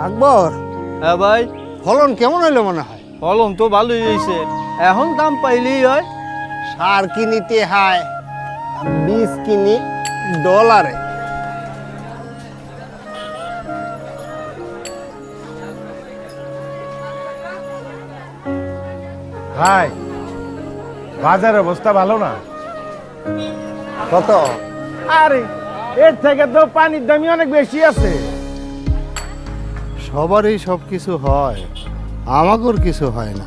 আকবর, হ্যাঁ ভাই, ফলন কেমন হইলো মনে হয়? ফলন তো ভালোই হয়েছে, এখন দাম পাইলেই হয়। সার কিনিতে হয়, বীজ কিনি ডলারে। ভাই, বাজার অবস্থা ভালো না। কত? আরে এর থেকে তো পানির দামই অনেক বেশি আছে। সবারই সব কিছু হয়, আমাকেও কিছু হয় না।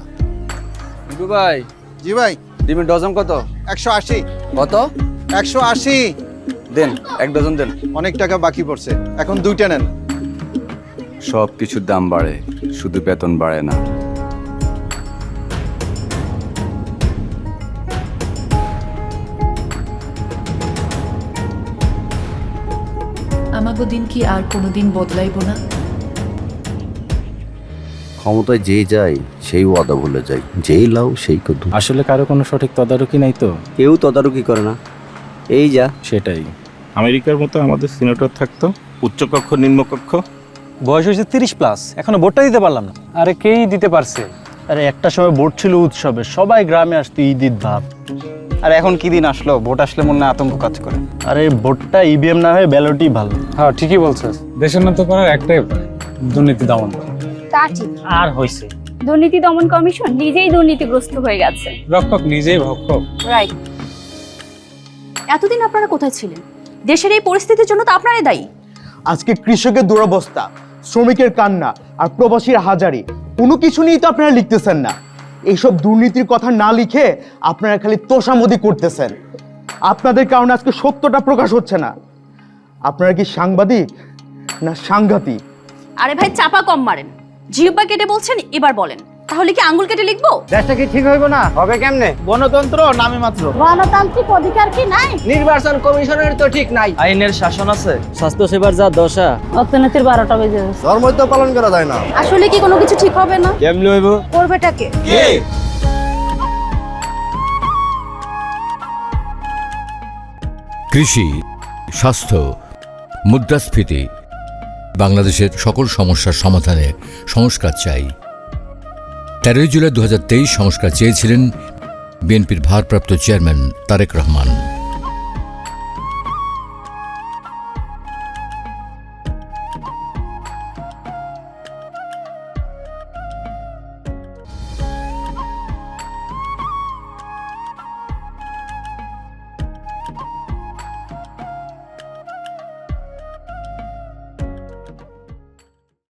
বিকু ভাই, জি ভাই, ডিমের ডজন কত? 180। কত? 180। দেন, 1 ডজন দেন। অনেক টাকা বাকি পড়ছে, এখন 2টা নেন। সব কিছুর দাম বাড়ে, শুধু বেতন বাড়ে না। আমাগো দিন কি আর কোনোদিন বদলাইব না? ক্ষমতায় যে যায় সেই ওয়াদা ভুলে যায়, যেই লাও সেই কদু। আসলে কারো কোনো সঠিক তদারকি নাই তো। কেউ তদারকি করে না, এই যা। সেটাই, আমেরিকার মতো আমাদের সিনেটর থাকতো, উচ্চকক্ষ নিম্নকক্ষ। বয়স হয়েছে 30+, এখনো ভোটটা দিতে পারলাম না। আরে কেই দিতে পারছে? আরে একটা সময় ভোট ছিল উৎসবে, সবাই গ্রামে আসতো ঈদের ভাব। আর এখন কি দিন আসলো, ভোট আসলে মনে হয় আতঙ্ক কাজ করে। আরে ভোটটা ইভিএম না হয়ে ব্যালটই ভালো। হ্যাঁ ঠিকই বলছিস, দেশের উন্নত করার একটাই উপায়, দুর্নীতি দমন করা। তা ঠিক। আর হইছে, দুর্নীতি দমন কমিশন নিজেই দুর্নীতিগ্রস্ত হয়ে গেছে। রক্ষক নিজেই ভক্ষক। রাইট। এতদিন আপনারা কোথায় ছিলেন? দেশের এই পরিস্থিতির জন্য তো আপনারাই দায়ী। আজকে কৃষকের দুরবস্থা, শ্রমিকের কান্না আর প্রবাসীর হাজারি, কোনো কিছু নিয়েই তো আপনারা লিখতেছেন না। এইসব দুর্নীতির কথা না লিখে আপনারা খালি তোষামোদি করতেছেন। আপনাদের কারণে আজকে সত্যটা প্রকাশ হচ্ছে না। আপনারা কি সাংবাদিক না সাংঘাতিক? আরে ভাই, চাপা কম মারেন। জিহ্বা কেটে বলছেন, এবার বলেন, তাহলে কি আঙ্গুল কেটে লিখবো? দেশটা কি ঠিক হইব না? হবে কেমনে? গণতন্ত্র নামে মাত্র। গণতান্ত্রিক অধিকার কি নাই? নির্বাচন কমিশনের তো ঠিক নাই। আইনের শাসন আছে। স্বাস্থ্যসেবার যা দশা। অর্থনীতির 12টা বেজে গেছে। ধর্মই তো পালন করা যায় না। আসলে কি কোনো কিছু ঠিক হবে না? কেমনে হইব? করবেটাকে কৃষি, স্বাস্থ্য, মুদ্রাস্ফীতি, বাংলাদেশের সকল সমস্যার সমাধানে সংস্কার চাই। 13 জুলাই 2023 সংস্কার চেয়েছিলেন বিএনপির ভারপ্রাপ্ত চেয়ারম্যান তারেক রহমান।